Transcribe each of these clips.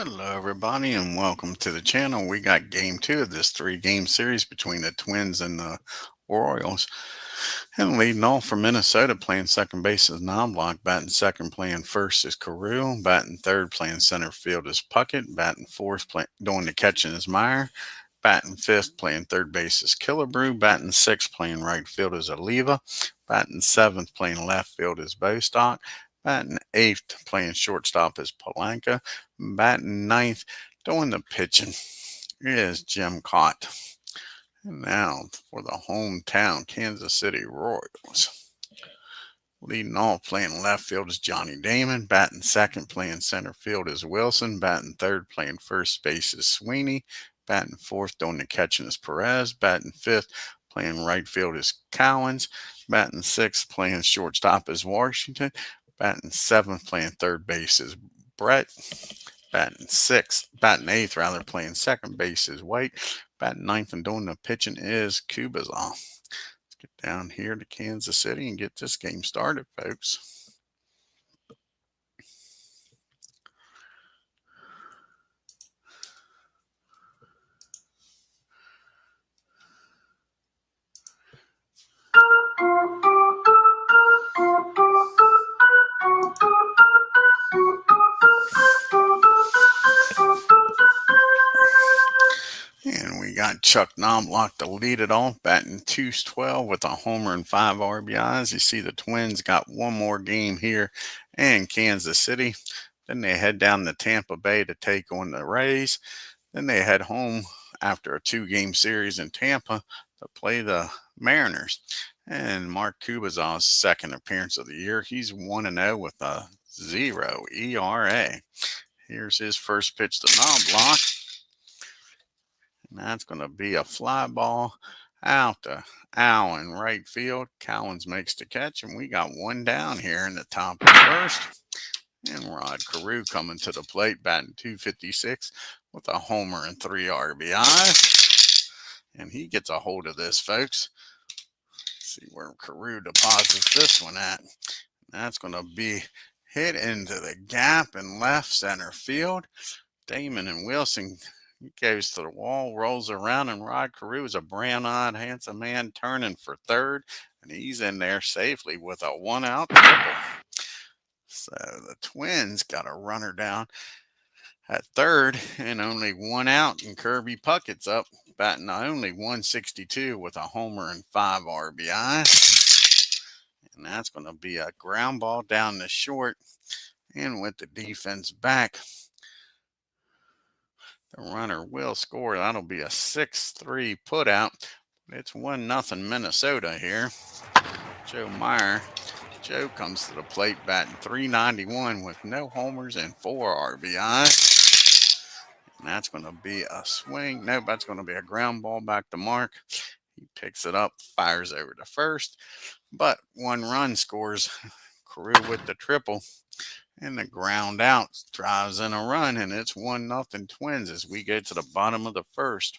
Hello, everybody, and welcome to the channel. We got game two of this three-game series between the Twins and the Orioles. And leading off for Minnesota, playing second base is non-block. Batting second, playing first is Carew. Batting third, playing center field is Puckett. Batting fourth, doing the catching is Meyer. Batting fifth, playing third base is Killebrew. Batting sixth, playing right field is Oliva. Batting seventh, playing left field is Bostock. Batting eighth, playing shortstop is Polanka. Batting ninth, doing the pitching is Jim KAAT. And now for the hometown Kansas City Royals. Leading off, playing left field is Johnny Damon. Batting second, playing center field is Wilson. Batting third, playing first base is Sweeney. Batting fourth, doing the catching is Perez. Batting fifth, playing right field is Cowens. Batting sixth, playing shortstop is Washington. Batting seventh, playing third base is Brett. Batting eighth, playing second base is White. Batting ninth and doing the pitching is GUBICZA. Let's get down here to Kansas City and get this game started, folks. And we got Chuck Knobloch to lead it off, batting 212 with a homer and 5 RBIs. You see the Twins got one more game here in Kansas City. Then they head down to Tampa Bay to take on the Rays. Then they head home after a 2-game series in Tampa to play the Mariners. And Mark Kubica's second appearance of the year. He's 1-0 with a 0 ERA. Here's his first pitch to Knobloch. And that's going to be a fly ball out to Allen, right field. Cowens makes the catch, and we got one down here in the top of the first. And Rod Carew coming to the plate, batting 256 with a homer and 3 RBIs. And he gets a hold of this, folks. Let's see where Carew deposits this one at. That's going to be hit into the gap in left center field. Damon and Wilson goes to the wall, rolls around, and Rod Carew is a brown-eyed, handsome man turning for third, and he's in there safely with a 1-out triple. So the Twins got a runner down at third and only 1 out, and Kirby Puckett's up, batting only 162 with a homer and 5 RBI. And that's going to be a ground ball down the short, and with the defense back, the runner will score. That'll be a 6-3 putout. It's 1-0 Minnesota here. Joe Meyer. Joe comes to the plate batting 391 with no homers and 4 RBI. And that's going to be a swing. No, that's going to be a ground ball back to Mark. He picks it up, fires over to first. But 1 run scores. Carew with the triple. And the ground out drives in a run, and it's 1-0 Twins as we get to the bottom of the first.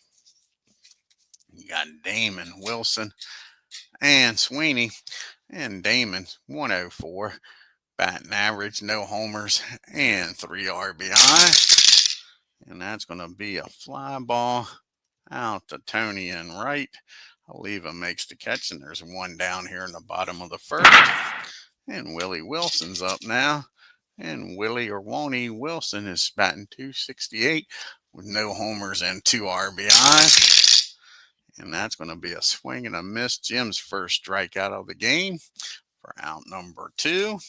You got Damon, Wilson, and Sweeney. And Damon, 104. Batting average, no homers, and 3 RBI. And that's going to be a fly ball out to Tony and right. Oliva makes the catch, and there's 1 down here in the bottom of the first. And Willie Wilson's up now. And Willie or Woney Wilson is batting 268 with no homers and 2 RBIs. And that's going to be a swing and a miss. Jim's first strikeout of the game for out number 2.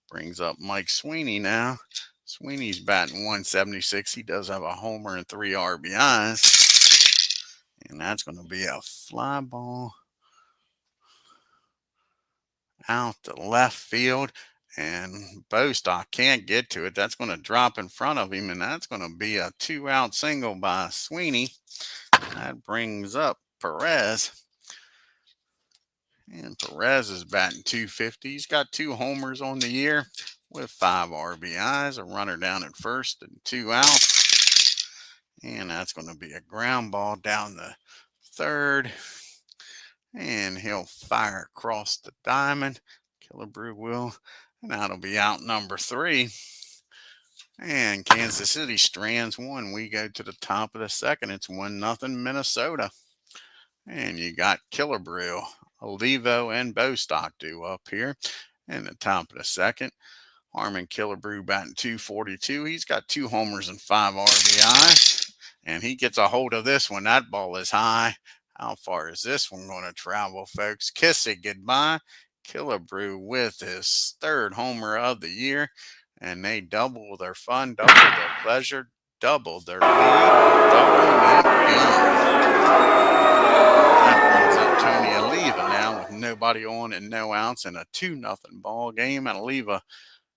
Brings up Mike Sweeney now. Sweeney's batting 176. He does have a homer and 3 RBIs. And that's going to be a fly ball out to left field. And Bostock can't get to it. That's going to drop in front of him, and that's going to be a 2-out single by Sweeney. That brings up Perez. And Perez is batting 250. He's got 2 homers on the year with 5 RBIs, a runner down at first and 2 outs. And that's going to be a ground ball down the third. And he'll fire across the diamond. Killebrew will. And that'll be out number 3. And Kansas City strands one. We go to the top of the second. It's 1-0 Minnesota. And you got Killebrew, Olivo, and Bostock due up here in the top of the second. Harmon Killebrew batting .242. He's got 2 homers and 5 RBI. And he gets a hold of this one. That ball is high. How far is this one going to travel, folks? Kiss it goodbye. Killebrew with his 3rd homer of the year. And they double their fun, double their pleasure, double their lead, double that gun. That brings up Tony Oliva now with nobody on and no outs in a 2-0 ball game. And Oliva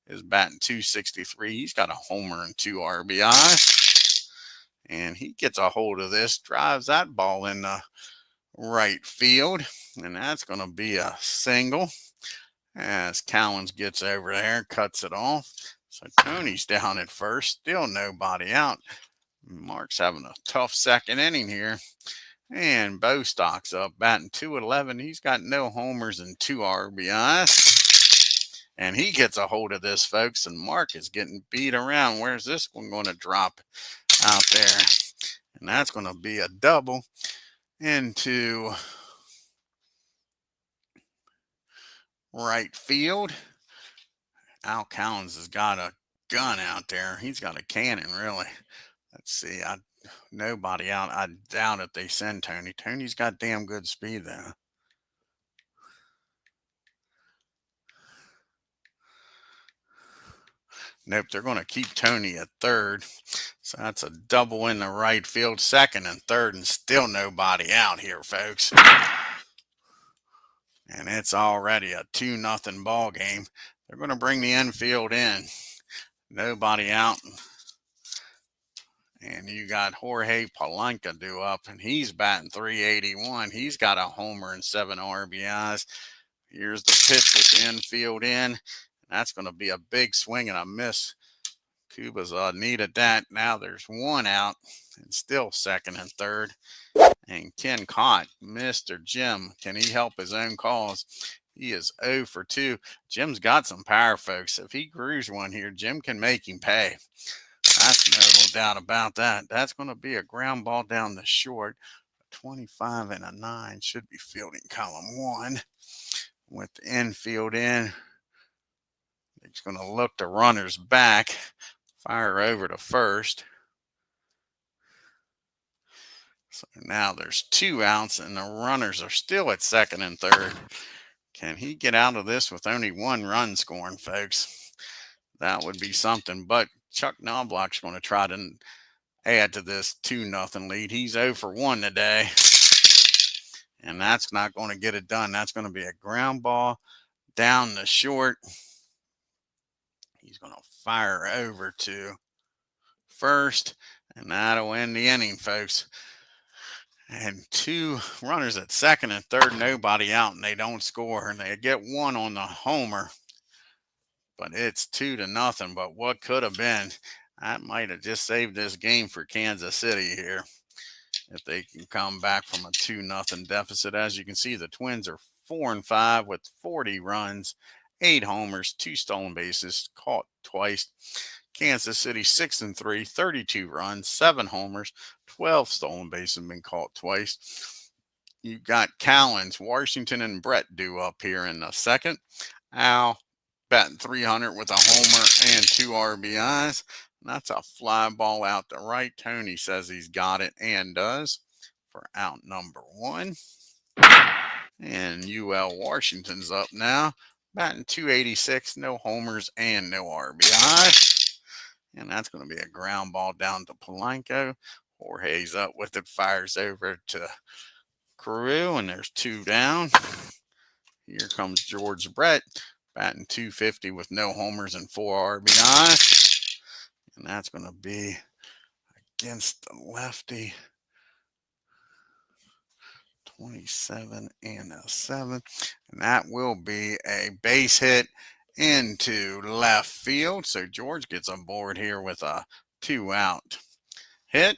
is batting .263. He's got a homer and 2 RBIs. And he gets a hold of this, drives that ball in the right field. And that's going to be a single as Cowens gets over there, cuts it off. So Tony's down at first, still nobody out. Mark's having a tough second inning here. And Bostock's up, batting .211. He's got no homers and 2 RBIs. And he gets a hold of this, folks. And Mark is getting beat around. Where's this one going to drop out there? And that's going to be a double into right field. Al Cowens has got a gun out there. He's got a cannon, really. Let's see. Nobody out. I doubt if they send Tony. Tony's got damn good speed, though. Nope, they're going to keep Tony at third. So that's a double in the right field, second and third, and still nobody out here, folks. And it's already a 2-0 ball game. They're going to bring the infield in. Nobody out. And you got Jorge Polanco due up, and he's batting .381. He's got a homer and 7 RBIs. Here's the pitch with the infield in. That's going to be a big swing and a miss. Cuba's needed that. Now there's 1 out, and still second and third. And Ken KAAT, Mr. Jim, can he help his own cause? He is 0 for 2. Jim's got some power, folks. If he grooves one here, Jim can make him pay. That's no doubt about that. That's going to be a ground ball down the short. A 25 and a 9 should be fielding column 1 with the infield in. He's going to look the runners back, fire over to first. So now there's 2 outs, and the runners are still at second and third. Can he get out of this with only 1 run scoring, folks? That would be something. But Chuck Knobloch's going to try to add to this 2-0 lead. He's 0 for 1 today. And that's not going to get it done. That's going to be a ground ball down the short. He's going to fire over to first. And that'll end the inning, folks. And 2 runners at second and third, nobody out, and they don't score. And they get 1 on the homer. But it's 2-0. But what could have been? That might have just saved this game for Kansas City here. If they can come back from a 2-0 deficit. As you can see, the Twins are 4-5 with 40 runs, 8 homers, 2 stolen bases, caught twice. Kansas City 6-3, 32 runs, 7 homers, 12 stolen bases, been caught twice. You got Cowens, Washington, and Brett due up here in the second. Al batting .300 with a homer and 2 RBIs. That's a fly ball out to right. Tony says he's got it and does for out number 1. And UL Washington's up now, batting .286, no homers and no RBIs. And that's going to be a ground ball down to Polanco. Jorge's up with it, fires over to Carew, and there's 2 down. Here comes George Brett, batting .250 with no homers and 4 RBIs. And that's going to be against the lefty. 27 and a 7. And that will be a base hit into left field. So George gets on board here with a 2-out hit.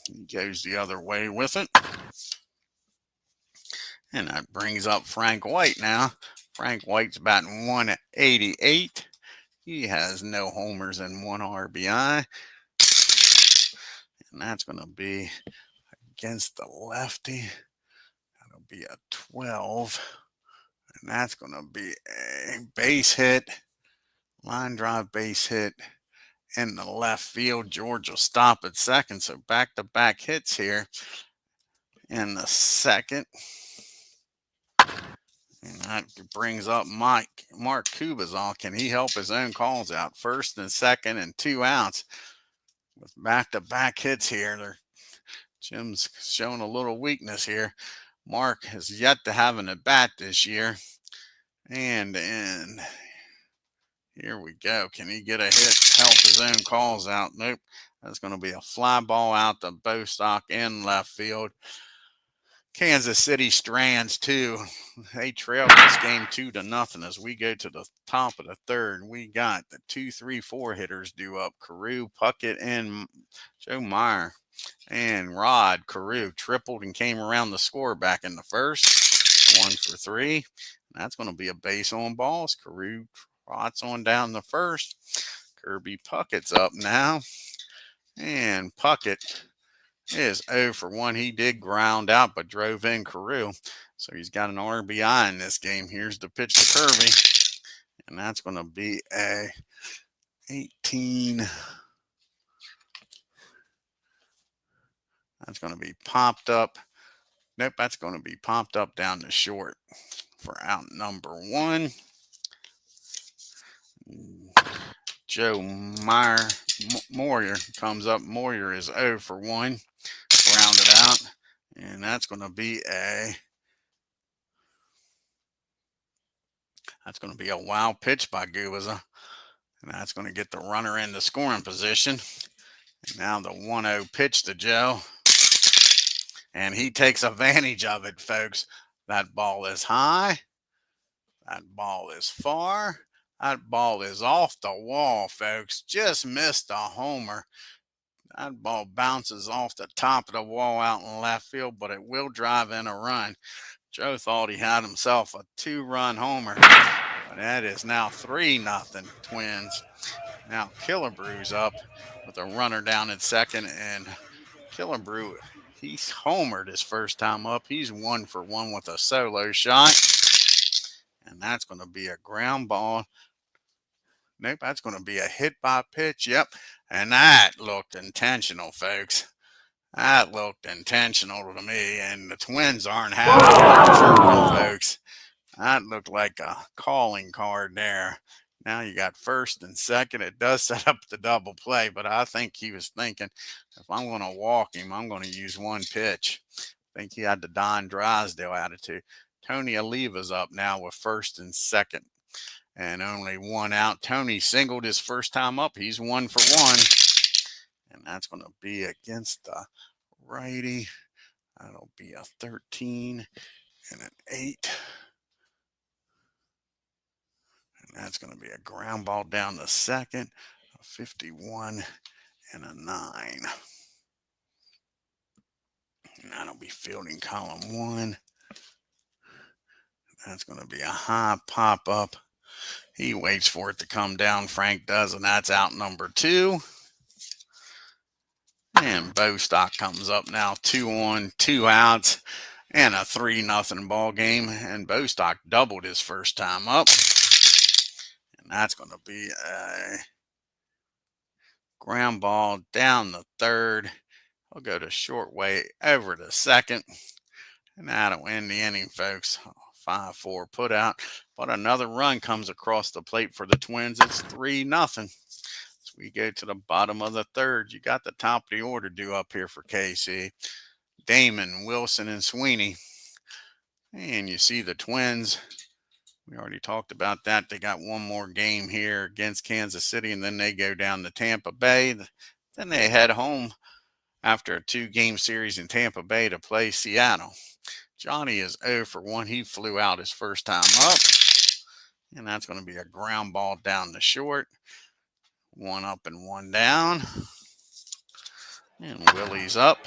He goes the other way with it. And that brings up Frank White now. Frank White's batting .188. He has no homers and 1 RBI. And that's going to be against the lefty. That'll be a 12. And that's going to be a base hit, line drive base hit in the left field. George will stop at second. So back-to-back hits here in the second. And that brings up Mark KAAT. Can he help his own calls out? First and second and 2 outs with back-to-back hits here. Jim's showing a little weakness here. Mark has yet to have an at-bat this year. And here we go. Can he get a hit, help his own calls out? Nope. That's going to be a fly ball out to Bostock in left field. Kansas City strands too. They trailed this game 2-0 as we go to the top of the third. We got the 2, 3, 4 hitters due up. Carew, Puckett, and Joe Meyer. And Rod Carew tripled and came around the score back in the first. 1 for 3. That's going to be a base on balls. Carew trots on down the first. Kirby Puckett's up now. And Puckett is 0 for 1. He did ground out, but drove in Carew. So he's got an RBI in this game. Here's the pitch to Kirby. And that's going to be a 18. That's going to be popped up. Nope, that's going to be popped up down the short for out number 1. Joe Moyer comes up. Moyer is 0 for 1. Grounded out. And that's going to be a wild pitch by GUBICZA. And that's going to get the runner into scoring position. And now the 1-0 pitch to Joe. And he takes advantage of it, folks. That ball is high. That ball is far. That ball is off the wall, folks. Just missed a homer. That ball bounces off the top of the wall out in left field, but it will drive in a run. Joe thought he had himself a 2-run homer, but that is now 3-0 Twins. Now Killebrew's up with a runner down at second, and Killebrew, he's homered his first time up. He's 1 for 1 with a solo shot, and that's going to be a ground ball. Nope, that's going to be a hit by pitch. Yep, and that looked intentional, folks. That looked intentional to me, and the Twins aren't happy, folks. That looked like a calling card there. Now you got first and second. It does set up the double play, but I think he was thinking, if I'm going to walk him, I'm going to use one pitch. I think he had the Don Drysdale attitude. Tony Oliva's up now with first and second, and only 1 out. Tony singled his first time up. He's 1 for 1, and that's going to be against the righty. That'll be a 13 and an 8. And that's going to be a ground ball down the second, a 51 and a 9. And that'll be fielding column 1. That's going to be a high pop up. He waits for it to come down. Frank does, and that's out number 2. And Bostock comes up now, 2 on, 2 outs, and a 3-0 ball game. And Bostock doubled his first time up. And that's going to be a ground ball down the third. He'll go to short way over to second. And that'll end the inning, folks. 5-4 put out. But another run comes across the plate for the Twins. It's 3-0. We go to the bottom of the third. You got the top of the order due up here for KC. Damon, Wilson, and Sweeney. And you see the Twins. We already talked about that. They got one more game here against Kansas City, and then they go down to Tampa Bay. Then they head home after a 2-game series in Tampa Bay to play Seattle. Johnny is 0 for 1. He flew out his first time up. And that's going to be a ground ball down the short. 1 up and 1 down. And Willie's up.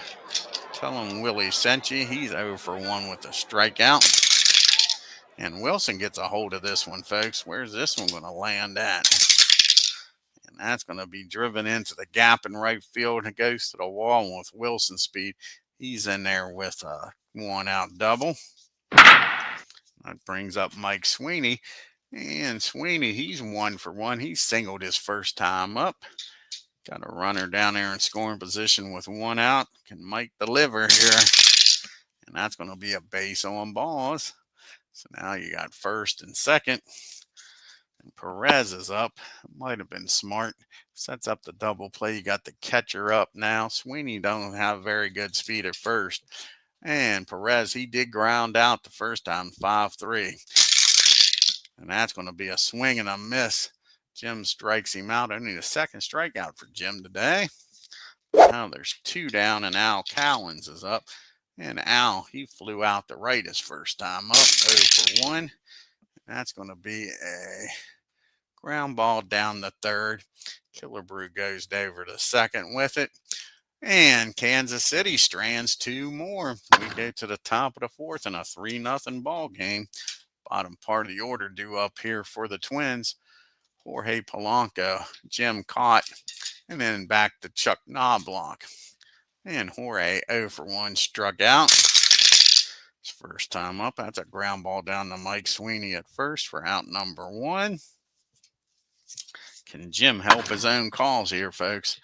Tell him Willie sent you. He's 0 for 1 with a strikeout. And Wilson gets a hold of this one, folks. Where's this one going to land at? that's going to be driven into the gap in right field. It goes to the wall with Wilson speed. He's in there with a 1-out double. That brings up Mike Sweeney. And Sweeney, he's 1 for 1. He singled his first time up. Got a runner down there in scoring position with 1 out. Can Mike deliver here? And that's going to be a base on balls. So now you got first and second. And Perez is up. Might have been smart. Sets up the double play. You got the catcher up now. Sweeney don't have very good speed at first. And Perez, he did ground out the first time, 5-3. And that's going to be a swing and a miss. Jim strikes him out. Only the second strikeout for Jim today. Now there's 2 down, and Al Cowens is up. And Al, he flew out to right his first time up, 0 for 1. That's going to be a ground ball down the third. Killebrew goes over to second with it. And Kansas City strands 2 more. We go to the top of the fourth in a 3-0 ball game. Bottom part of the order due up here for the Twins. Jorge Polanco, Jim KAAT, and then back to Chuck Knobloch. And Jorge 0 for 1 struck out. His first time up. That's a ground ball down to Mike Sweeney at first for out number 1. Can Jim help his own calls here, folks?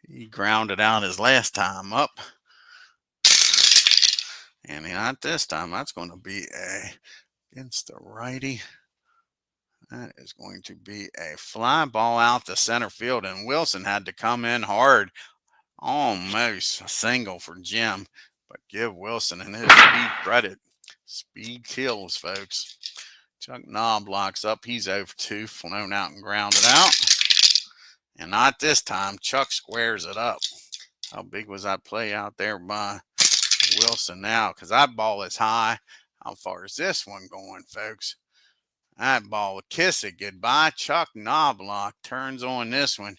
He grounded out his last time up. And not this time. That's going to be against the righty. That is going to be a fly ball out to center field. And Wilson had to come in hard. Almost a single for Jim. But give Wilson and his speed credit. Speed kills, folks. Chuck Knobloch's up. He's 0 for 2. Flown out and grounded out. And not this time. Chuck squares it up. How big was that play out there by Wilson now? Because that ball is high. How far is this one going, folks? That ball would kiss it goodbye. Chuck Knobloch turns on this one.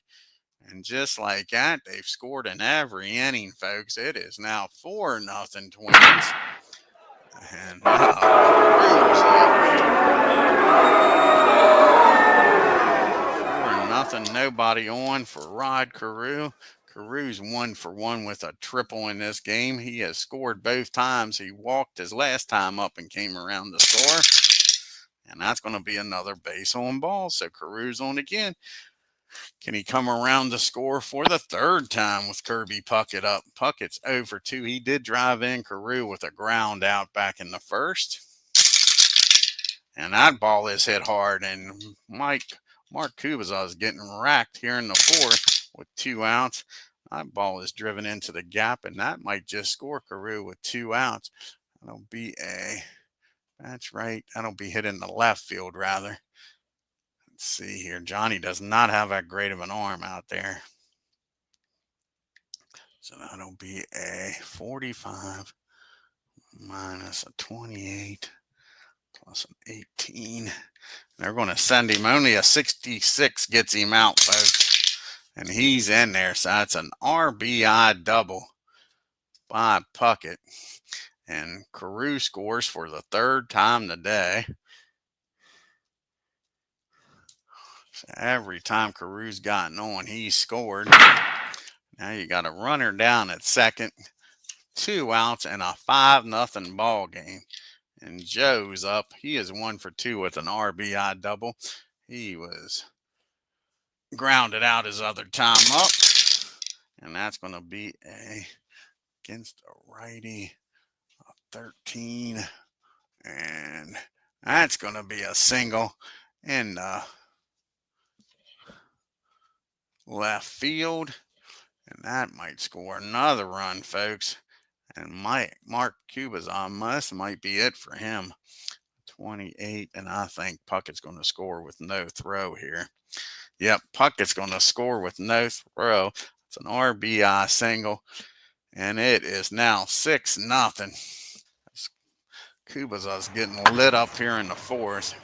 And just like that, they've scored in every inning, folks. It is now 4-0 Twins. And Cruz up. 4-0, nobody on for Rod Carew. Carew's 1 for 1 with a triple in this game. He has scored both times. He walked his last time up and came around to score. And that's going to be another base on ball. So Carew's on again. Can he come around to score for the third time with Kirby Puckett up? Puckett's 0 for 2. He did drive in Carew with a ground out back in the first. And that ball is hit hard. And Mark GUBICZA is getting racked here in the fourth with 2 outs. That ball is driven into the gap, and that might just score Carew with 2 outs. That'll be that's right. That'll be hit in the left field, rather. Let's see here. Johnny does not have that great of an arm out there. So that'll be a 45 minus a 28 plus an 18. They're going to send him. Only a 66 gets him out, folks. And he's in there. So that's an RBI double by Puckett. And Carew scores for the third time today. So every time Carew's gotten on, he's scored. Now you got a runner down at second. 2 outs and a 5-0 ball game. And Joe's up. He is 1 for 2 with an RBI double. He was grounded out his other time up. And that's going to be against a righty. 13, and that's going to be a single in the left field, and that might score another run, folks. And Mark GUBICZA might be it for him. 28, and I think Puckett's going to score with no throw here. Yep, Puckett's going to score with no throw. It's an RBI single, and it is now 6-0. GUBICZA's getting lit up here in the fourth.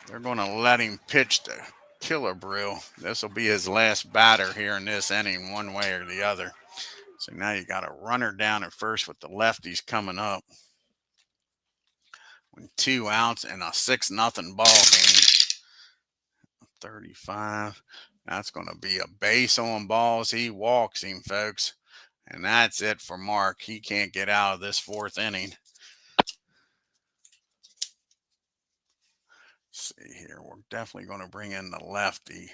They're going to let him pitch to Killebrew. This will be his last batter here in this inning, one way or the other. So now you got a runner down at first with the lefties coming up. With 2 outs and a 6-0 ball game. 35 That's going to be a base on balls. He walks him, folks. And that's it for Mark. He can't get out of this 4th inning. Let's see here. We're definitely going to bring in the lefty.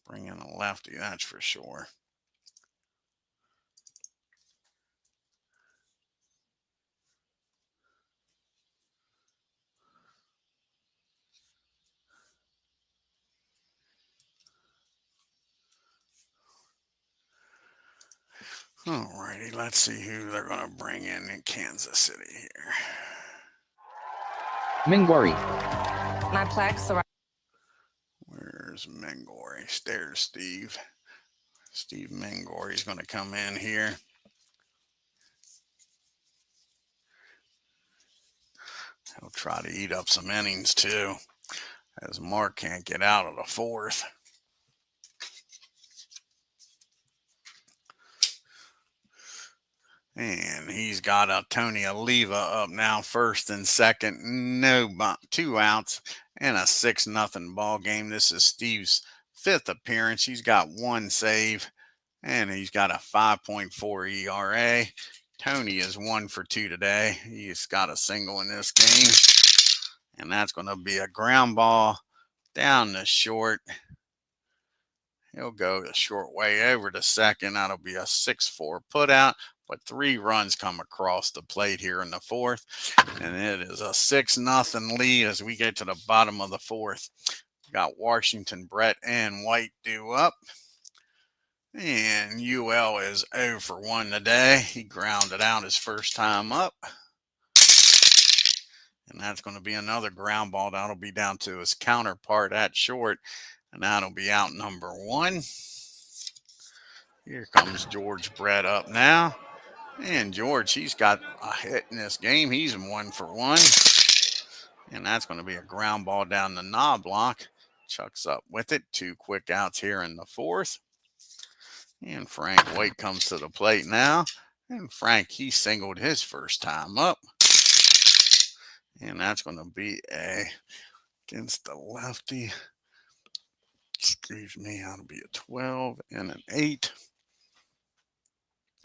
Bring in a lefty, that's for sure. Alrighty, let's see who they're going to bring in Kansas City here. Mingori. My plaques are. Where's Mingori? There's Steve. Steve Mingori's going to come in here. He'll try to eat up some innings too, as Mark can't get out of the 4th. And he's got a Tony Oliva up now, 1st and 2nd. 2 outs and a 6-0 ball game. This is Steve's 5th appearance. He's got 1 save and he's got a 5.4 ERA. Tony is 1 for 2 today. He's got a single in this game. And that's going to be a ground ball down the short. He'll go the short way over to second. That'll be a 6-4 put out. But 3 runs come across the plate here in the 4th. And it is a 6-0 lead as we get to the bottom of the 4th. We got Washington, Brett, and White due up. And UL is 0 for 1 today. He grounded out his first time up. And that's going to be another ground ball. That'll be down to his counterpart at short. And that'll be out number 1. Here comes George Brett up now. And George, he's got a hit in this game. He's 1 for 1. And that's going to be a ground ball down the knob block. Chuck's up with it. 2 quick outs here in the 4th. And Frank White comes to the plate now. And Frank, he singled his first time up. And that's going to be against the lefty. Excuse me, that'll be a 12 and an 8.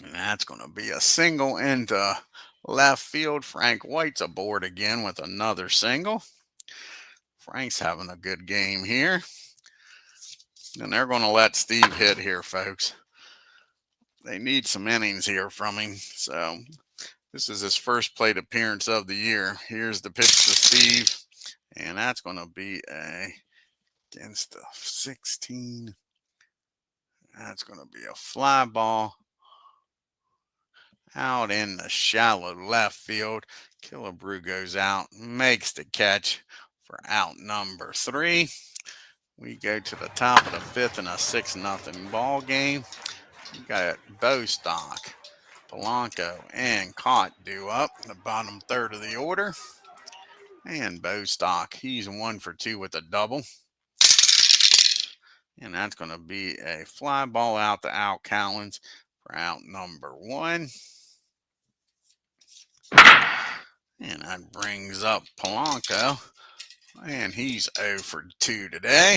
And that's going to be a single into left field. Frank White's aboard again with another single. Frank's having a good game here. And they're going to let Steve hit here, folks. They need some innings here from him. So this is his first plate appearance of the year. Here's the pitch to Steve. And that's going to be against the 16. That's going to be a fly ball out in the shallow left field. Killebrew goes out, makes the catch for out number 3. We go to the top of the 5th in a 6-0 ball game. We got Bostock, Polanco, and KAAT due up the bottom 3rd of the order. And Bostock, he's 1 for 2 with a double. And that's going to be a fly ball out to Al Cowens for out number 1. And that brings up Polanco. And he's 0 for 2 today.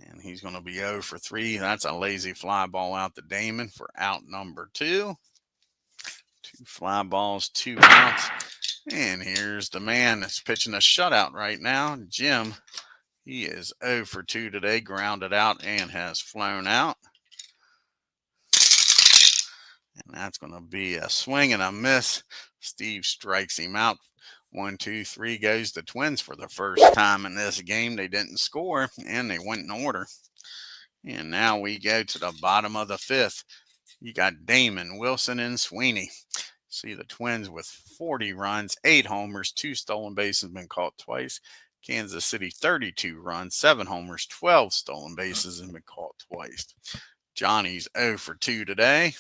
And he's going to be 0 for 3. That's a lazy fly ball out to Damon for out number 2. 2 fly balls, 2 outs. And here's the man that's pitching a shutout right now, Jim. He is 0 for 2 today, grounded out and has flown out. And that's going to be a swing and a miss. Steve strikes him out. 1, 2, 3 goes the Twins for the first time in this game. They didn't score, and they went in order. And now we go to the bottom of the 5th. You got Damon, Wilson, and Sweeney. See the Twins with 40 runs, 8 homers, 2 stolen bases, been caught twice. Kansas City, 32 runs, 7 homers, 12 stolen bases, and been caught twice. Johnny's 0 for 2 today.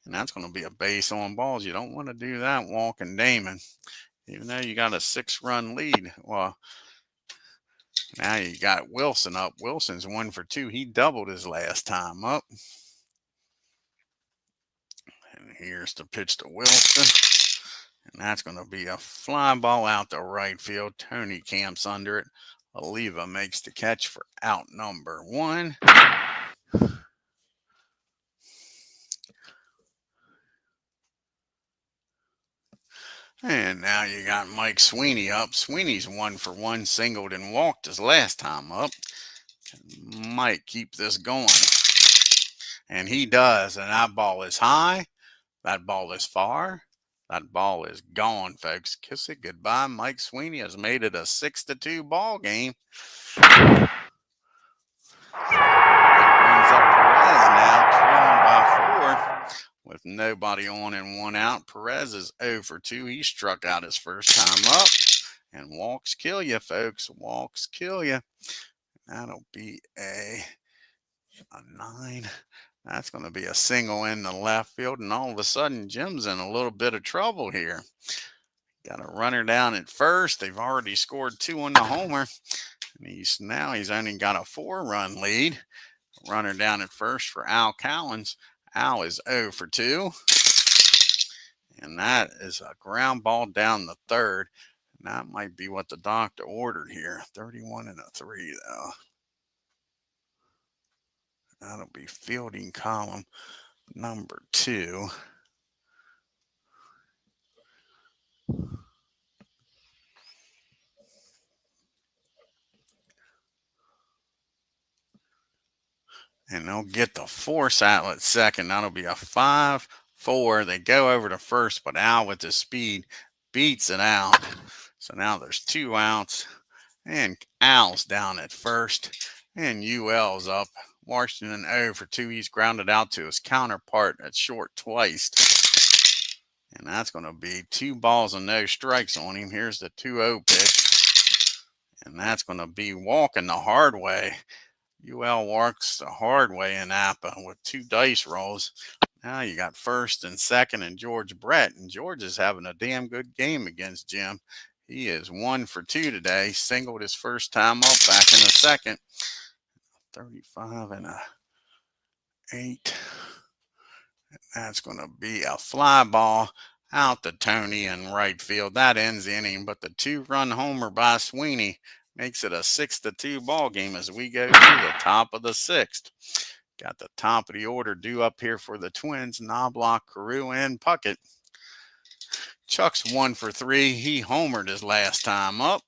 And that's going to be a base on balls. You don't want to do that walking Damon, even though you got a 6-run lead. Well, now you got Wilson up. Wilson's 1 for 2. He doubled his last time up. And here's the pitch to Wilson. And that's going to be a fly ball out to right field. Tony camps under it. Oliva makes the catch for out number 1. And now you got Mike Sweeney up. Sweeney's 1-for-1, singled and walked his last time up. Might keep this going. And he does. And that ball is high. That ball is far. That ball is gone, folks. Kiss it goodbye. Mike Sweeney has made it a 6-2 ball game. That brings up Perez now, trailing by 4 with nobody on and 1 out. Perez is 0-for-2. He struck out his first time up. And walks kill you, folks. Walks kill you. That'll be a 9. That's going to be a single in the left field. And all of a sudden, Jim's in a little bit of trouble here. Got a runner down at first. They've already scored 2 on the homer. And he's only got a 4-run lead. Runner down at first for Al Cowens. Al is 0-for-2. And that is a ground ball down the third. And that might be what the doctor ordered here. 31 and a 3, though. That'll be fielding column number 2. And they'll get the force outlet second. That'll be a 5-4. They go over to first, but Al with the speed beats it out. So now there's 2 outs. And Al's down at first. And UL's up. Washington 0-for-2. He's grounded out to his counterpart at short twice. And that's going to be 2 balls and no strikes on him. Here's the 2-0 pitch. And that's going to be walking the hard way. UL walks the hard way in Apba with 2 dice rolls. Now you got first and second and George Brett. And George is having a damn good game against Jim. He is 1-for-2 today. Singled his first time up back in the second. 35 and a 8. That's going to be a fly ball out to Tony in right field. That ends the inning, but the 2-run homer by Sweeney makes it a 6-2 ball game as we go to the top of the 6th. Got the top of the order due up here for the Twins, Knobloch, Carew, and Puckett. Chuck's 1-for-3. He homered his last time up.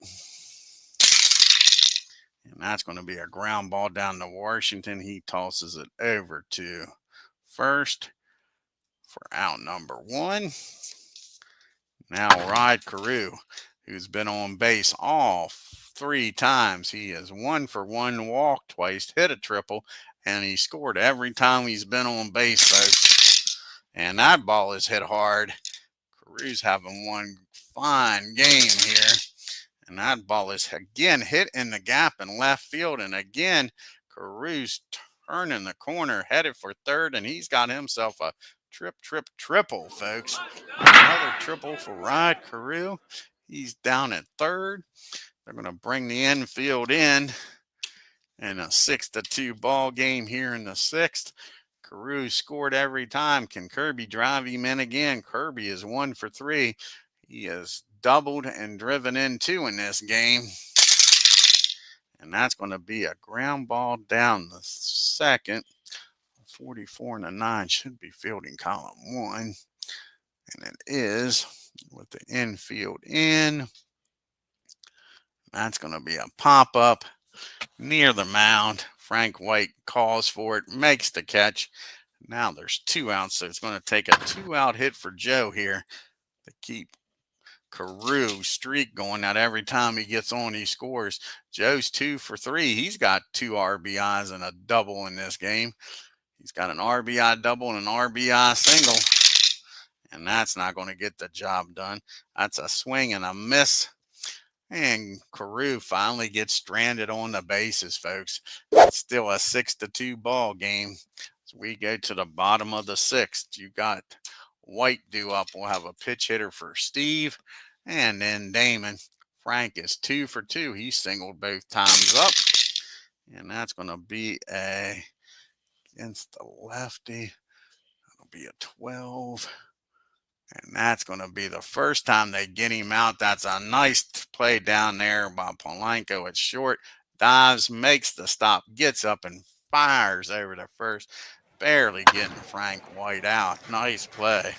And that's going to be a ground ball down to Washington. He tosses it over to first for out number 1. Now Ride Carew, who's been on base all 3 times. He is 1-for-1, walked twice, hit a triple, and he scored every time he's been on base, folks. And that ball is hit hard. Carew's having one fine game here. And that ball is again hit in the gap in left field. And again, Carew's turning the corner, headed for third, and he's got himself a triple, folks. Another triple for Rod Carew. He's down at third. They're going to bring the infield in a 6-2 ball game here in the 6th. Carew scored every time. Can Kirby drive him in again? Kirby is 1-for-3. He has doubled and driven in 2 in this game. And that's going to be a ground ball down the second. 44 and a 9 should be fielding column 1. And it is with the infield in. That's going to be a pop-up near the mound. Frank White calls for it, makes the catch. Now there's 2 outs, so it's going to take a 2-out hit for Joe here to keep Carew's streak going. Now every time he gets on, he scores. Joe's 2-for-3. He's got 2 RBIs and a double in this game. He's got an RBI double and an RBI single. And that's not going to get the job done. That's a swing and a miss. And Carew finally gets stranded on the bases, folks. It's still a 6-2 ball game. So we go to the bottom of the 6th. You got White due up. We'll have a pitch hitter for Steve. And then Damon. Frank is 2-for-2. He singled both times up. And that's going to be against the lefty. That'll be a 12 And that's going to be the first time they get him out. That's a nice play down there by Polanco. It's short, dives, makes the stop, gets up and fires over the first, barely getting Frank White out. Nice play.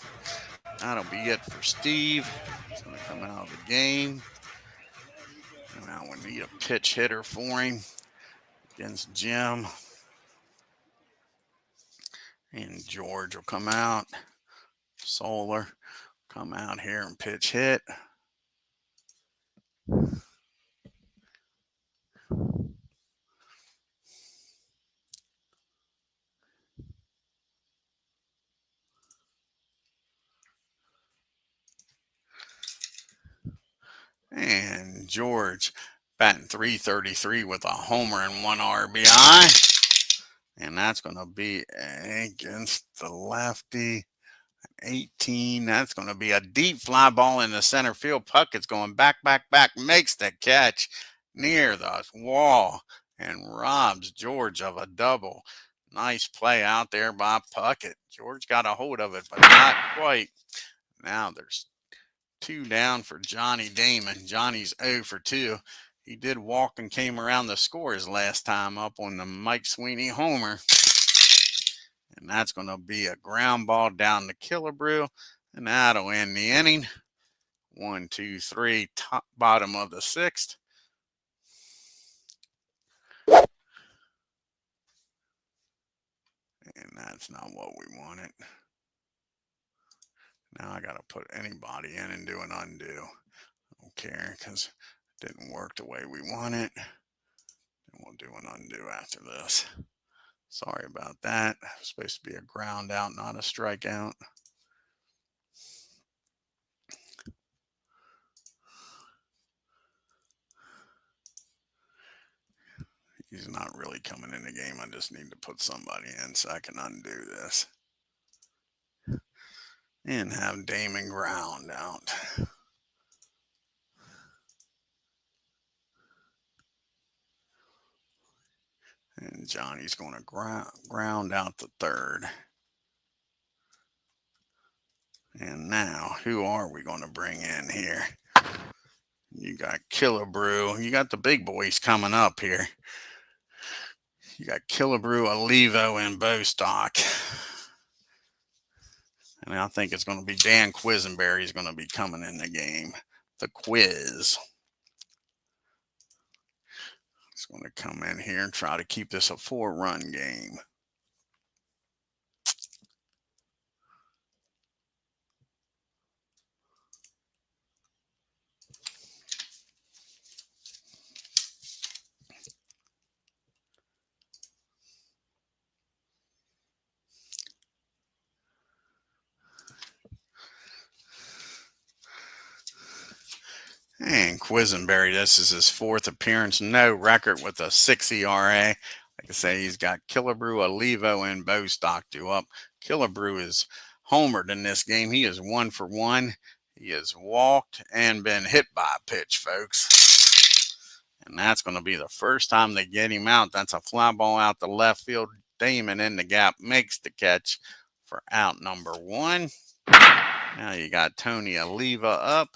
That'll be it for Steve. He's going to come out of the game. Now we need a pitch hitter for him against Jim. And George will come out. Solar come out here and pitch hit. And George batting .333 with a homer and 1 RBI. And that's going to be against the lefty. 18. That's going to be a deep fly ball in the center field. Puckett's going back, makes the catch near the wall and robs George of a double. Nice play out there by Puckett. George got a hold of it, but not quite. Now there's 2 down for Johnny Damon. Johnny's 0 for 2. He did walk and came around the scores last time up on the Mike Sweeney homer. And that's going to be a ground ball down to Killebrew. And that'll end the inning. 1, 2, 3, top, bottom of the 6th. And that's not what we wanted. Now I got to put anybody in and do an undo. I don't care because it didn't work the way we want it. And we'll do an undo after this. Sorry about that. It's supposed to be a ground out, not a strikeout. He's not really coming in the game. I just need to put somebody in so I can undo this. And have Damon ground out. And Johnny's going to ground out the 3rd. And now, who are we going to bring in here? You got Killebrew. You got the big boys coming up here. You got Killebrew, Olivo, and Bostock. And I think it's going to be Dan Quisenberry is going to be coming in the game. The Quiz. He's going to come in here and try to keep this a 4-run game. And Quisenberry, this is his 4th appearance. No record with a 6 ERA. Like I say, he's got Killebrew, Olivo, and Bostock due up. Killebrew is homered in this game. He is 1 for 1. He has walked and been hit by a pitch, folks. And that's going to be the first time they get him out. That's a fly ball out the left field. Damon in the gap makes the catch for out number 1. Now you got Tony Oliva up.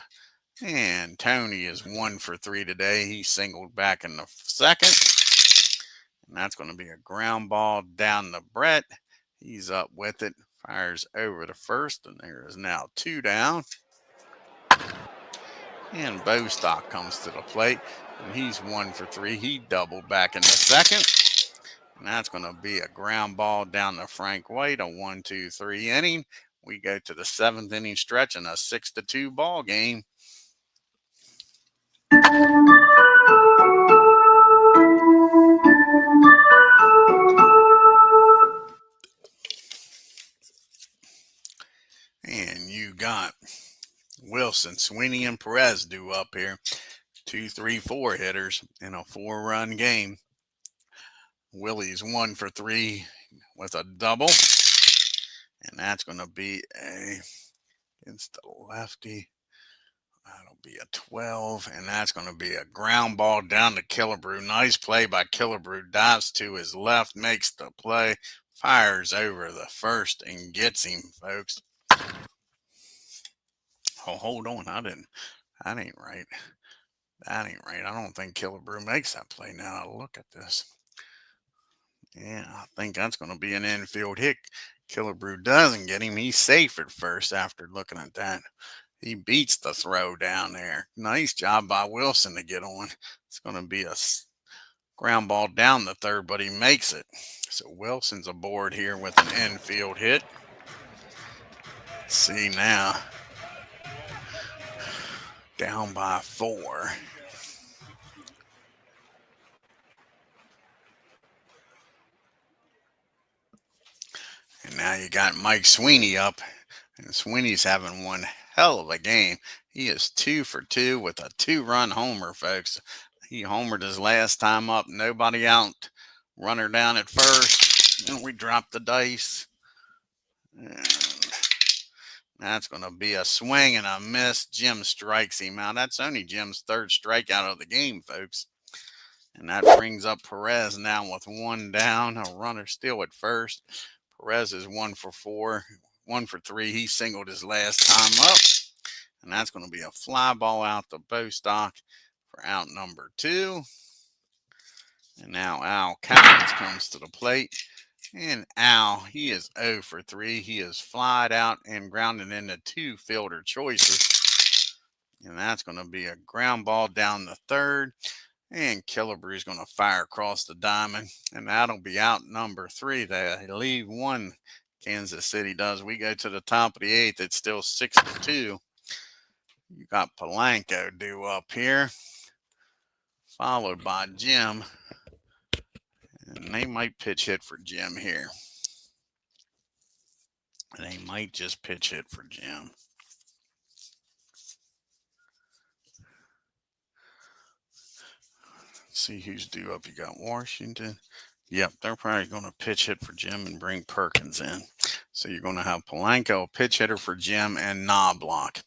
And Tony is 1 for 3 today. He singled back in the 2nd. And that's going to be a ground ball down to Brett. He's up with it. Fires over the 1st. And there is now 2 down. And Bostock comes to the plate. And he's 1 for 3. He doubled back in the 2nd. And that's going to be a ground ball down to Frank White. A 1, 2, 3 inning. We go to the 7th inning stretch in a 6-2 ball game. And you got Wilson, Sweeney, and Perez due up here. 2, 3, 4 hitters in a 4-run game. Willie's 1 for 3 with a double. And that's going to be against the lefty. That'll be a 12, and that's going to be a ground ball down to Killebrew. Nice play by Killebrew. Dives to his left, makes the play, fires over the 1st, and gets him, folks. Oh, hold on. That ain't right. That ain't right. I don't think Killebrew makes that play now. I look at this. Yeah, I think that's going to be an infield hit. Killebrew doesn't get him. He's safe at first after looking at that. He beats the throw down there. Nice job by Wilson to get on. It's going to be a ground ball down the third, but he makes it. So Wilson's aboard here with an infield hit. Let's see now. Down by 4. And now you got Mike Sweeney up. And Sweeney's having one hell of a game. He is 2 for 2 with a 2-run homer, folks. He homered his last time up. Nobody out. Runner down at first. And we drop the dice. And that's going to be a swing and a miss. Jim strikes him out. That's only Jim's 3rd strikeout of the game, folks. And that brings up Perez now with 1 down. A runner still at first. Perez is 1 for 4. 1 for 3. He singled his last time up. And that's going to be a fly ball out to Bostock for out number 2. And now Al Collins comes to the plate. And Al, he is 0 for 3. He is flied out and grounded into 2 fielder choices. And that's going to be a ground ball down the third. And Killebrew is going to fire across the diamond. And that'll be out number 3. They leave 1. Kansas City does. We go to the top of the 8th. It's still 6-2. You got Polanco due up here, followed by Jim. And they might pitch hit for Jim here. They might just pitch hit for Jim. Let's see who's due up. You got Washington. Yep, they're probably going to pitch hit for Jim and bring Perkins in. So you're going to have Polanco, pitch hitter for Jim, and Knobloch.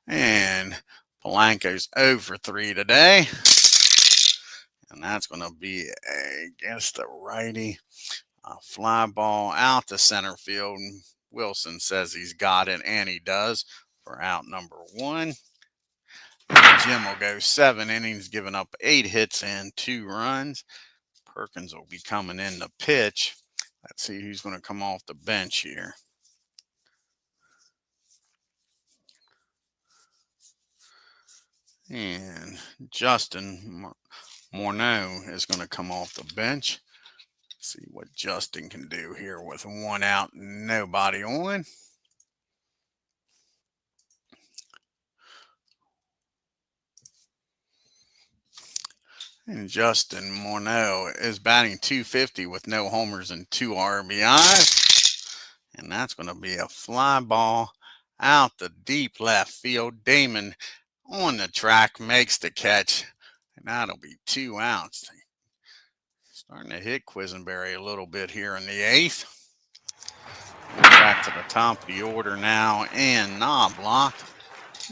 And Polanco's 0 for 3 today. And that's going to be against the righty. A fly ball out to center field. Wilson says he's got it, and he does for out number 1. And Jim will go 7 innings, giving up 8 hits and 2 runs. Perkins will be coming in to pitch. Let's see who's going to come off the bench here. And Justin Morneau is going to come off the bench. See what Justin can do here with 1 out and nobody on. And Justin Morneau is batting .250 with no homers and 2 RBIs. And that's going to be a fly ball out the deep left field. Damon on the track makes the catch. And that'll be 2 outs. Starting to hit Quisenberry a little bit here in the 8th. Back to the top of the order now. And Knobloch.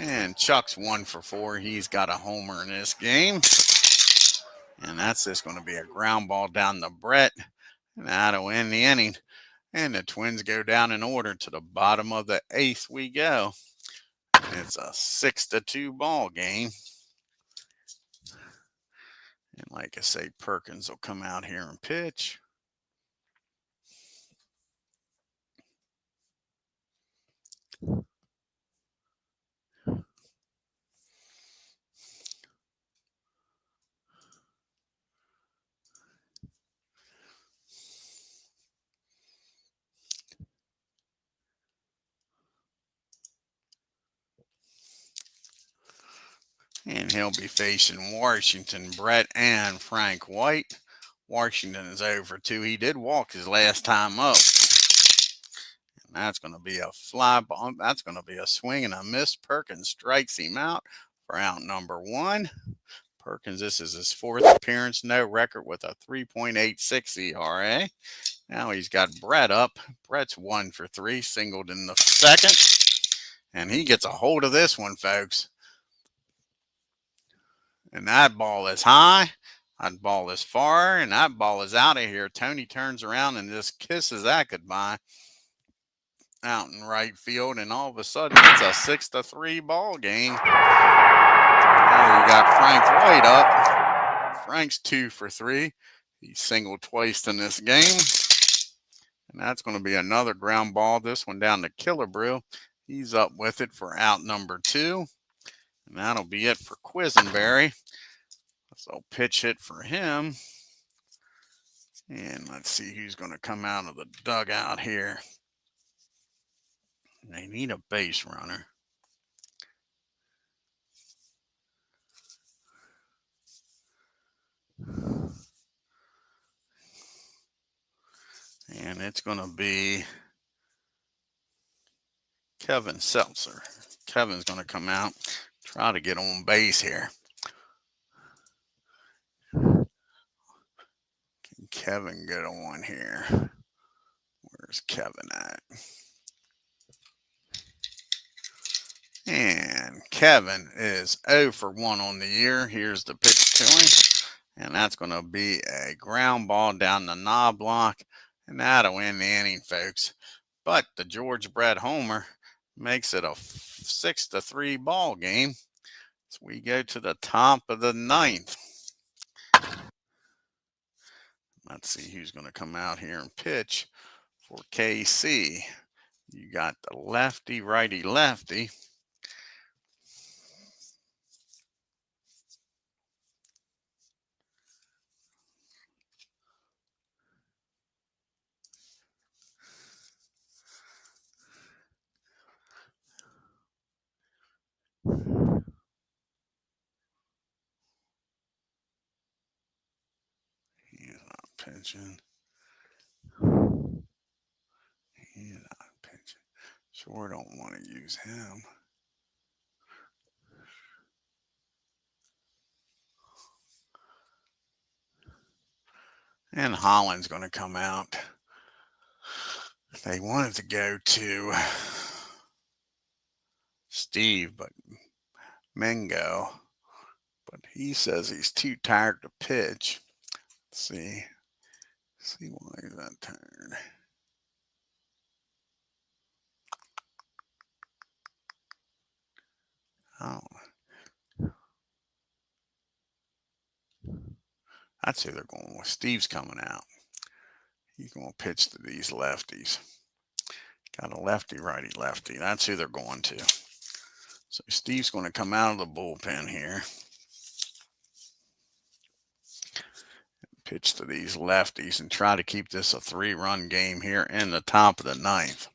And Chuck's 1 for 4. He's got a homer in this game. And that's just going to be a ground ball down to Brett. And that'll end the inning. And the Twins go down in order to the bottom of the 8th we go. It's a 6-2 ball game. And like I say, Perkins will come out here and pitch. And he'll be facing Washington, Brett, and Frank White. Washington is 0 for 2. He did walk his last time up. And that's going to be a fly ball. That's going to be a swing and a miss. Perkins strikes him out for out number 1. Perkins, this is his 4th appearance. No record with a 3.86 ERA. Now he's got Brett up. Brett's 1 for 3. Singled in the 2nd. And he gets a hold of this one, folks. And that ball is high. That ball is far. And that ball is out of here. Tony turns around and just kisses that goodbye. out in right field, and all of a sudden it's a 6-3 ball game. Now you got Frank White up. Frank's 2 for 3. He singled twice in this game. And that's going to be another ground ball. This one down to Killebrew. He's up with it for out number 2. And that'll be it for Quisenberry. So pitch hit for him. And let's see who's going to come out of the dugout here. They need a base runner. And it's going to be Kevin Seltzer. Kevin's going to come out, try to get on base here. Can Kevin get on here? Where's Kevin at? And Kevin is 0 for 1 on the year. Here's the pitch to him. And that's going to be a ground ball down the knob block. And that'll end the inning, folks. But the George Brett homer makes it a 6-3 ball game. So we go to the top of the 9th. Let's see who's going to come out here and pitch for KC. You got the lefty, righty, lefty. He's not pitching. He's not pitching. Sure don't want to use him. And Holland's going to come out. They wanted to go to Steve, but Mingo. But he says he's too tired to pitch. Let's see. See why he's not tired. Oh. That's who they're going with. Steve's coming out. He's going to pitch to these lefties. Got a lefty, righty, lefty. That's who they're going to. So Steve's going to come out of the bullpen here. Pitch to these lefties and try to keep this a 3-run game here in the top of the 9th.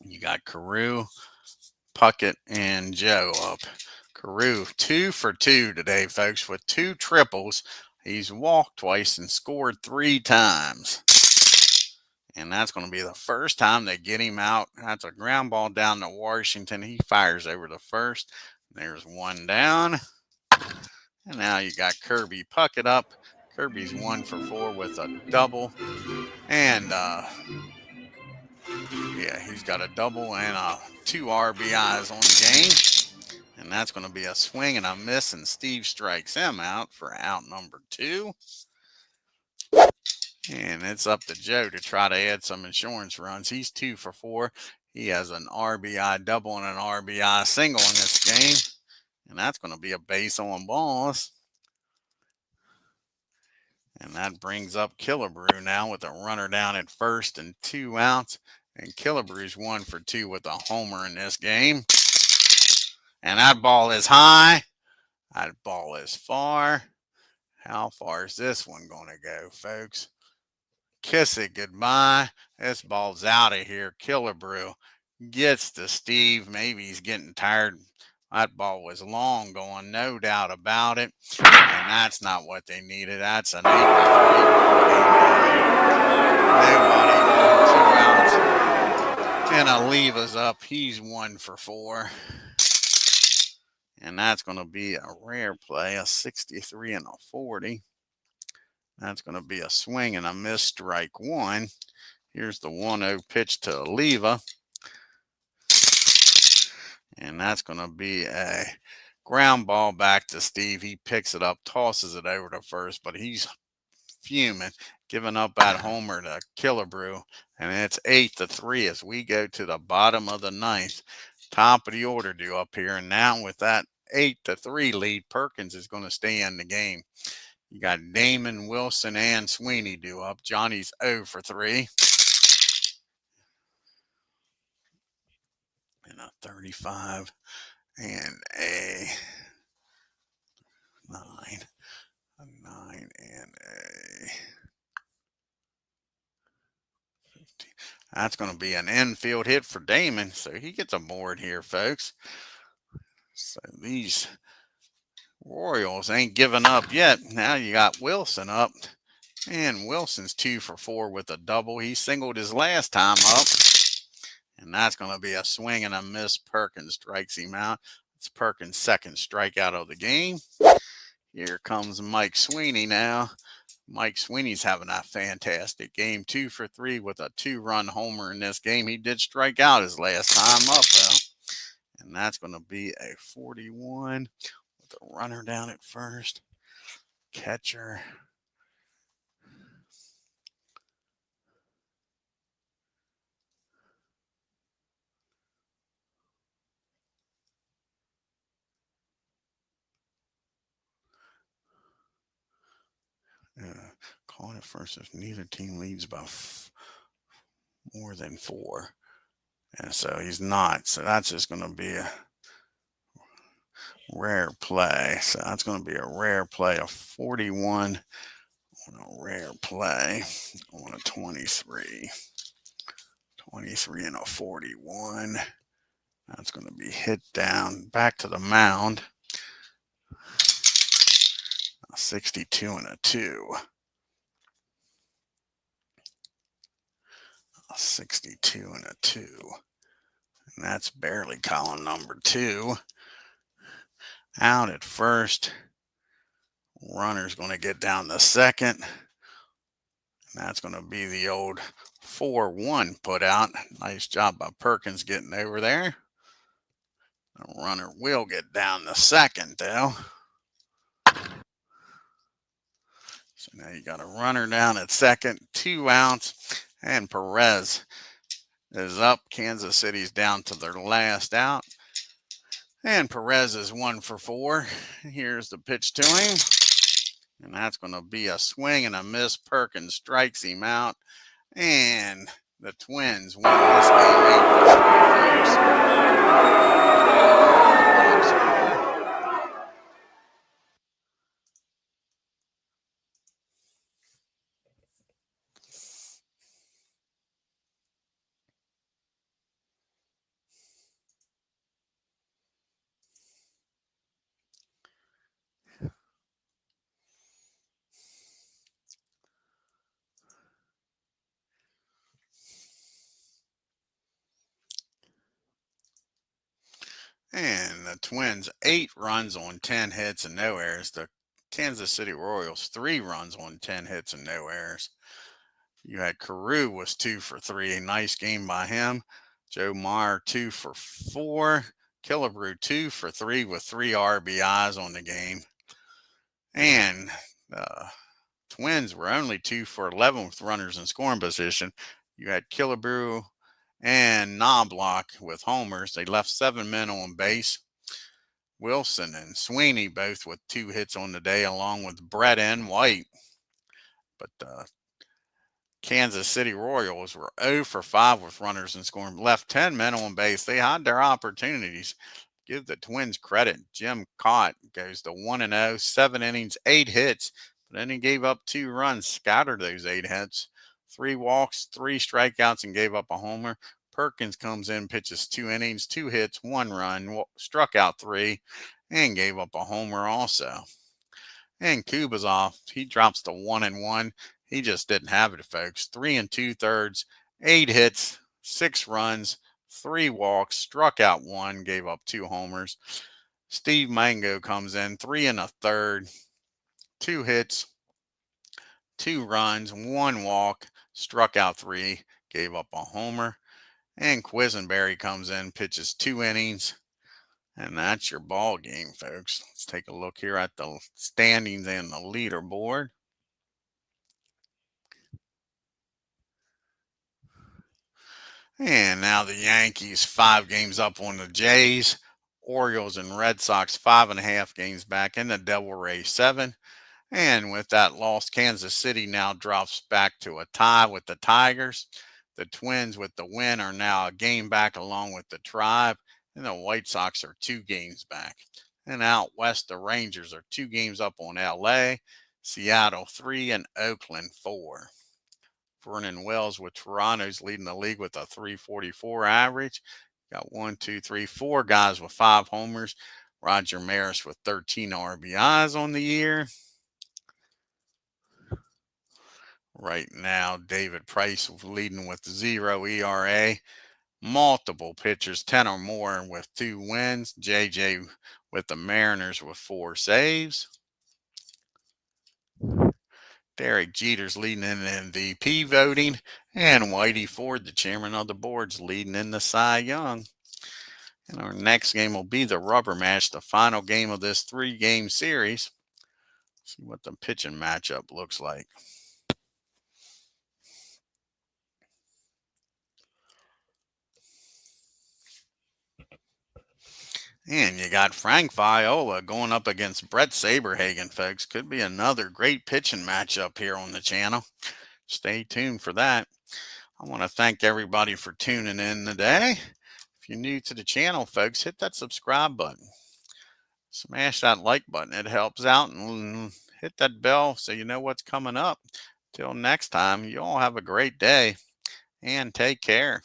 You got Carew, Puckett, and Joe up. Carew 2 for 2 today, folks, with 2 triples. He's walked twice and scored 3 times. And that's going to be the first time they get him out. That's a ground ball down to Washington. He fires over the first. There's one down. And now you got Kirby Puckett up. Kirby's 1 for 4 with a double. And, yeah, he's got a double and 2 RBIs on the game. And that's going to be a swing and a miss. And Steve strikes him out for out number 2. And it's up to Joe to try to add some insurance runs. He's 2 for 4. He has an RBI double and an RBI single in this game. And that's going to be a base on balls. And that brings up Killebrew now with a runner down at first and 2 outs. And Killebrew's 1 for 2 with a homer in this game. And that ball is high. That ball is far. How far is this one going to go, folks? Kiss it goodbye. This ball's out of here. Killebrew gets to Steve. Maybe he's getting tired. That ball was long going, no doubt about it. And that's not what they needed. That's an 8-3 ball game. Nobody, 2 outs. And Oliva's up. He's 1 for 4. And that's going to be a rare play, a 63 and a 40. That's going to be a swing and a miss, strike 1. Here's the 1-0 pitch to Oliva. And that's going to be a ground ball back to Steve. He picks it up, tosses it over to first, but he's fuming, giving up that homer to Killebrew, and it's 8-3 as we go to the bottom of the ninth. Top of the order due up here, and now with that 8-3 lead, Perkins is going to stay in the game. You got Damon, Wilson, and Sweeney due up. Johnny's 0 for 3. And a 35 and a 9. A 9 and a 15. That's going to be an infield hit for Damon, so he gets a board here, folks. So these Royals ain't giving up yet. Now you got Wilson up, and Wilson's 2 for 4 with a double. He singled his last time up, and that's going to be a swing and a miss. Perkins strikes him out. It's Perkins' second strikeout of the game. Here comes Mike Sweeney now. Mike Sweeney's having a fantastic game. 2 for 3 with a 2-run homer in this game. He did strike out his last time up, though. And that's going to be a 41 with a runner down at first. Catcher. Calling it first if neither team leads by more than 4. And so he's not. So that's just going to be a rare play. So that's going to be a rare play, a 41 on a rare play on a 23. 23 and a 41. That's going to be hit down back to the mound. A 62 and a 2. A 62 and a 2. And that's barely column number 2. Out at first. Runner's going to get down to second. And that's going to be the old 4-1 put out. Nice job by Perkins getting over there. The runner will get down to second, though. So now you got a runner down at second, 2 outs, and Perez is up. Kansas City's down to their last out. And Perez is 1 for 4. Here's the pitch to him. And that's going to be a swing and a miss. Perkins strikes him out. And the Twins win this game 8-3, folks. And the Twins 8 runs on 10 hits and no errors. The Kansas City Royals 3 runs on 10 hits and no errors. You had Carew was 2 for 3. A nice game by him. Joe Meyer 2 for 4. Killebrew 2 for 3 with 3 RBIs on the game. And Twins were only 2 for 11 with runners in scoring position. You had Killebrew and Knobloch with homers. They left 7 men on base. Wilson and Sweeney both with 2 hits on the day, along with Brett and White. But the Kansas City Royals were 0 for 5 with runners in scoring. Left 10 men on base. They had their opportunities. Give the Twins credit. Jim KAAT goes to 1-0, 7 innings, 8 hits. But then he gave up 2 runs, scattered those 8 hits. 3 walks, 3 strikeouts, and gave up a homer. Perkins comes in, pitches 2 innings, 2 hits, 1 run, struck out 3, and gave up a homer also. And Kubicza, he drops to 1-1. He just didn't have it, folks. 3 2/3, 8 hits, 6 runs, 3 walks, struck out 1, gave up 2 homers. Steve Mango comes in, 3 1/3, 2 hits, 2 runs, 1 walk, struck out 3, gave up a homer. And Quisenberry comes in, pitches 2 innings. And that's your ball game, folks. Let's take a look here at the standings and the leaderboard. And now the Yankees 5 games up on the Jays. Orioles and Red Sox 5.5 games back, and the Devil Rays 7. And with that loss, Kansas City now drops back to a tie with the Tigers. The Twins, with the win, are now a game back along with the Tribe, and the White Sox are 2 games back. And out west, the Rangers are 2 games up on LA, Seattle 3, and Oakland 4. Vernon Wells with Toronto's leading the league with a 344 average. Got 4 guys with 5 homers. Roger Maris with 13 RBIs on the year. Right now, David Price leading with 0 ERA. Multiple pitchers, 10 or more with 2 wins. JJ with the Mariners with 4 saves. Derek Jeter's leading in MVP voting. And Whitey Ford, the chairman of the board's leading in the Cy Young. And our next game will be the rubber match, the final game of this 3-game series. See what the pitching matchup looks like. And you got Frank Viola going up against Brett Saberhagen, folks. Could be another great pitching matchup here on the channel. Stay tuned for that. I want to thank everybody for tuning in today. If you're new to the channel, folks, hit that subscribe button. Smash that like button. It helps out. And hit that bell so you know what's coming up. Till next time, you all have a great day and take care.